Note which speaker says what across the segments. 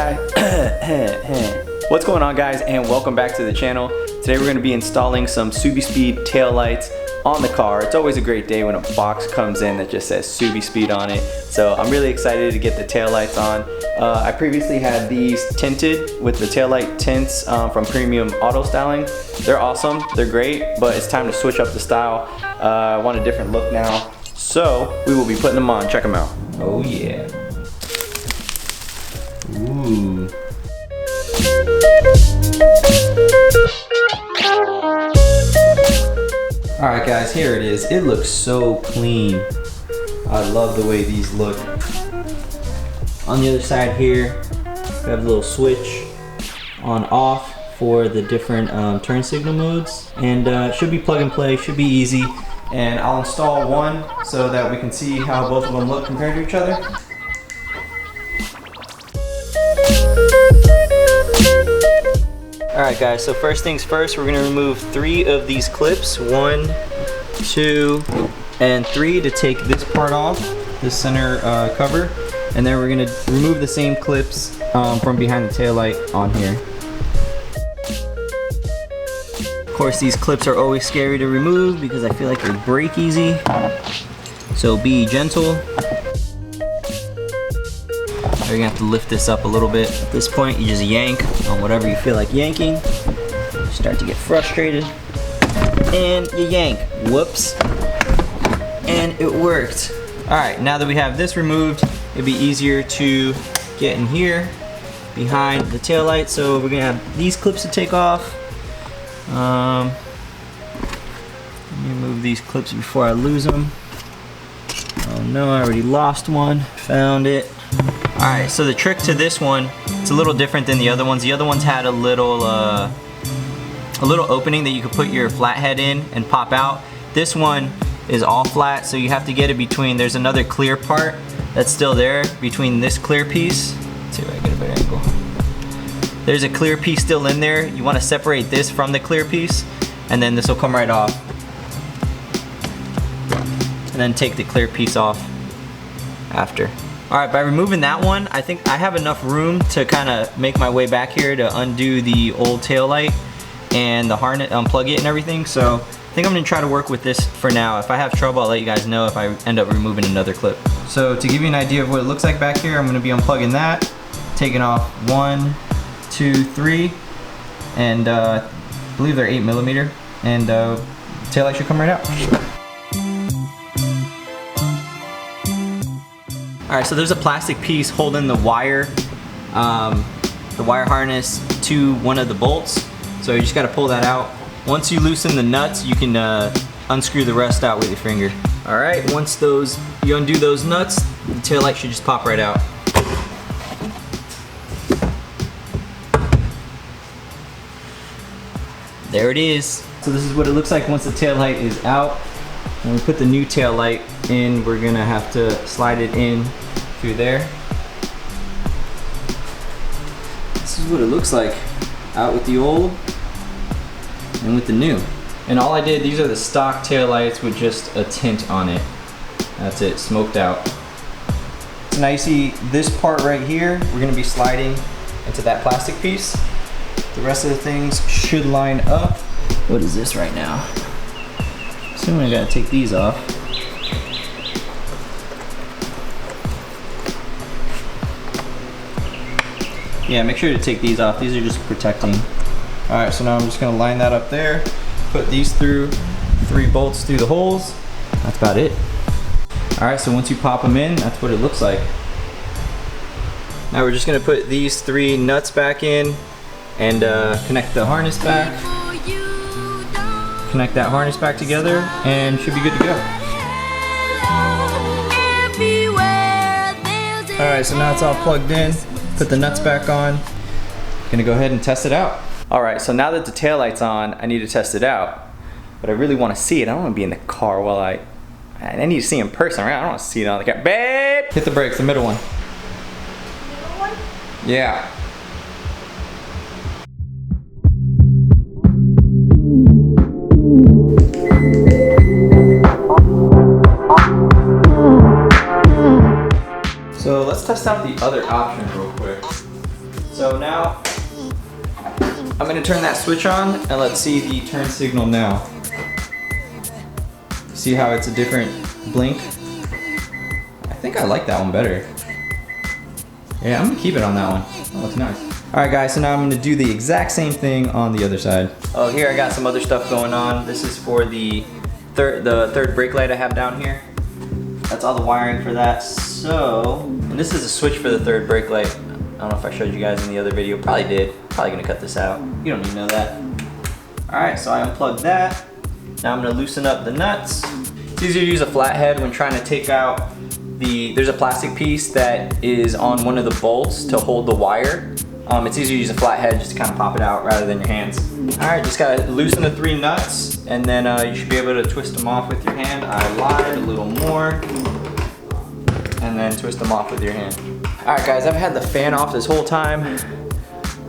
Speaker 1: guys? What's going on, guys, and welcome back to the channel. Today we're going to be installing some Subispeed taillights on the car. It's always a great day when a box comes in that just says Subispeed on it. So I'm really excited to get the taillights on. I previously had these tinted with the taillight tints from Premium Auto Styling. They're awesome, they're great, but it's time to switch up the style. I want a different look now. So we will be putting them on. Check them out. Oh yeah. Ooh. Alright guys, here it is. It looks so clean. I love the way these look. On the other side here, we have a little switch on off for the different turn signal modes. And it should be plug and play, should be easy. And I'll install one so that we can see how both of them look compared to each other. Alright guys, so first things first, we're going to remove 3 of these clips. 1, 2, and 3 to take this part off, this center cover. And then we're going to remove the same clips from behind the taillight on here. Of course, these clips are always scary to remove because I feel like they break easy. So be gentle. You're gonna have to lift this up a little bit. At this point, you just yank on whatever you feel like yanking. You start to get frustrated, and you yank. Whoops. And it worked. All right, now that we have this removed, it'd be easier to get in here behind the taillight. So we're gonna have these clips to take off. Let me remove these clips before I lose them. Oh no, I already lost one. Found it. Alright, so the trick to this one, it's a little different than the other ones. The other ones had a little opening that you could put your flathead in and pop out. This one is all flat, so you have to get it between, there's another clear part that's still there between this clear piece. Let's see if I can get a better angle. There's a clear piece still in there. You want to separate this from the clear piece, and then this will come right off. And then take the clear piece off after. Alright, by removing that one, I think I have enough room to kind of make my way back here to undo the old taillight and the harness, unplug it and everything. So I think I'm going to try to work with this for now. If I have trouble, I'll let you guys know if I end up removing another clip. So to give you an idea of what it looks like back here, I'm going to be unplugging that, taking off 1, 2, 3, and I believe they're 8mm, and taillight should come right out. Alright, so there's a plastic piece holding the wire harness to one of the bolts. So you just got to pull that out. Once you loosen the nuts, you can unscrew the rest out with your finger. Alright, once you undo those nuts, the taillight should just pop right out. There it is. So this is what it looks like once the taillight is out. When we put the new taillight in, we're gonna have to slide it in through there. This is what it looks like out with the old and with the new. And all I did, these are the stock taillights with just a tint on it. That's it, smoked out. So now you see this part right here, we're gonna be sliding into that plastic piece. The rest of the things should line up. What is this right now? Assuming I gotta take these off. Yeah, make sure to take these off. These are just protecting. Alright, so now I'm just gonna line that up there. Put these through 3 bolts through the holes. That's about it. Alright, so once you pop them in, that's what it looks like. Now we're just gonna put these 3 nuts back in and connect the harness back. Connect that harness back together and should be good to go. Alright, so now it's all plugged in. Put the nuts back on. Gonna go ahead and test it out. Alright, so now that the taillight's on, I need to test it out. But I really want to see it. I don't want to be in the car while I need to see it in person, right? I don't want to see it on the camera. Babe! Hit the brakes, the middle one. Middle one? Yeah. So let's test out the other option real quick. So now I'm gonna turn that switch on and let's see the turn signal now. See how it's a different blink? I think I like that one better. Yeah, I'm gonna keep it on that one. That looks nice. All right guys, so now I'm gonna do the exact same thing on the other side. Oh, here I got some other stuff going on. This is for the third brake light I have down here. That's all the wiring for that. So, and this is a switch for the third brake light. I don't know if I showed you guys in the other video. Probably did. Probably gonna cut this out. You don't need to know that. All right, so I unplugged that. Now I'm gonna loosen up the nuts. It's easier to use a flathead when trying to take out there's a plastic piece that is on one of the bolts to hold the wire. It's easier to use a flathead just to kind of pop it out rather than your hands. All right, just gotta loosen the 3 nuts and then you should be able to twist them off with your hand. I lied a little more. And then twist them off with your hand. All right guys, I've had the fan off this whole time.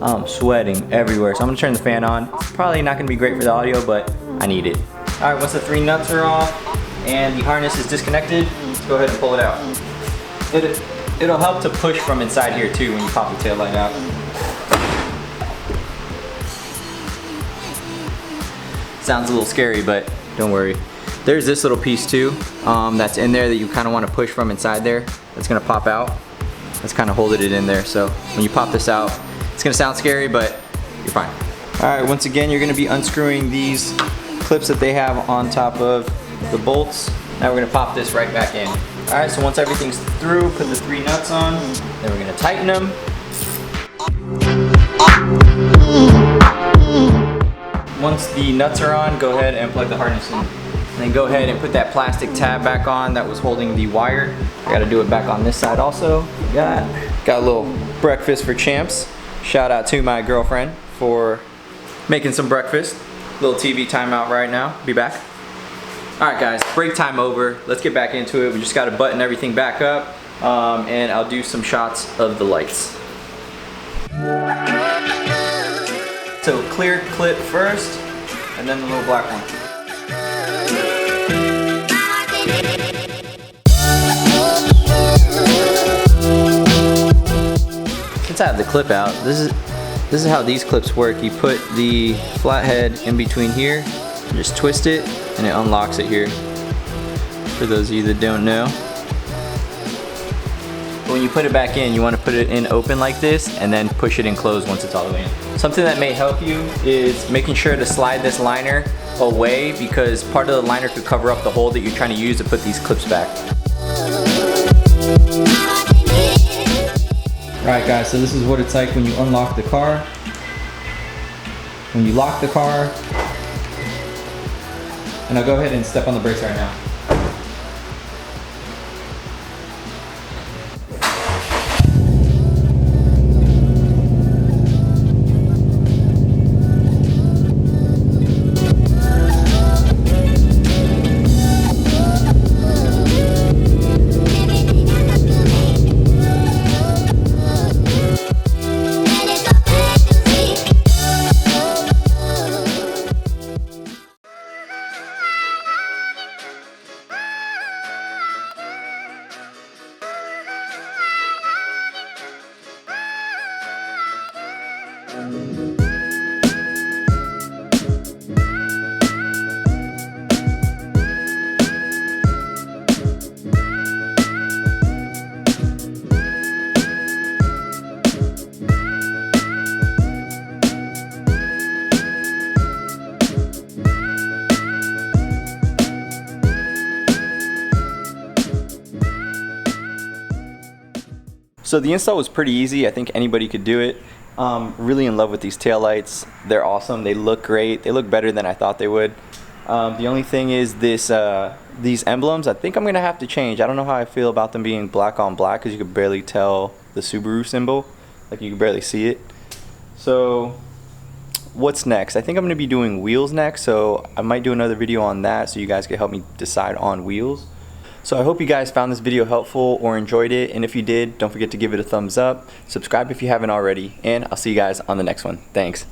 Speaker 1: I'm sweating everywhere, so I'm gonna turn the fan on. It's probably not gonna be great for the audio, but I need it. All right, once the 3 nuts are off and the harness is disconnected, let's go ahead and pull it out. It'll help to push from inside here too when you pop the tail light out. Sounds a little scary, but don't worry. There's this little piece too that's in there that you kind of want to push from inside there. That's gonna pop out. That's kind of holding it in there. So when you pop this out, it's gonna sound scary, but you're fine. All right, once again, you're gonna be unscrewing these clips that they have on top of the bolts. Now we're gonna pop this right back in. All right, so once everything's through, put the 3 nuts on. Then we're gonna tighten them. Once the nuts are on, go ahead and plug the harness in. And then go ahead and put that plastic tab back on that was holding the wire. I gotta do it back on this side also. Got a little breakfast for champs. Shout out to my girlfriend for making some breakfast. Little TV timeout right now. Be back. All right guys, break time over. Let's get back into it. We just gotta button everything back up and I'll do some shots of the lights. So clear clip first and then the little black one. Since I have the clip out, this is how these clips work. You put the flathead in between here, just twist it, and it unlocks it here. For those of you that don't know. But when you put it back in, you want to put it in open like this, and then push it in closed once it's all the way in. Something that may help you is making sure to slide this liner away, because part of the liner could cover up the hole that you're trying to use to put these clips back. Alright guys, so this is what it's like when you unlock the car. When you lock the car. And I'll go ahead and step on the brakes right now. So the install was pretty easy. I think anybody could do it. Really in love with these taillights. They're awesome. They look great. They look better than I thought they would. The only thing is these emblems, I think I'm gonna have to change. I don't know how I feel about them being black on black, because you could barely tell the Subaru symbol. Like, you can barely see it. So what's next? I think I'm gonna be doing wheels next, so I might do another video on that so you guys can help me decide on wheels. So I hope you guys found this video helpful or enjoyed it, and if you did, don't forget to give it a thumbs up, subscribe if you haven't already, and I'll see you guys on the next one. Thanks.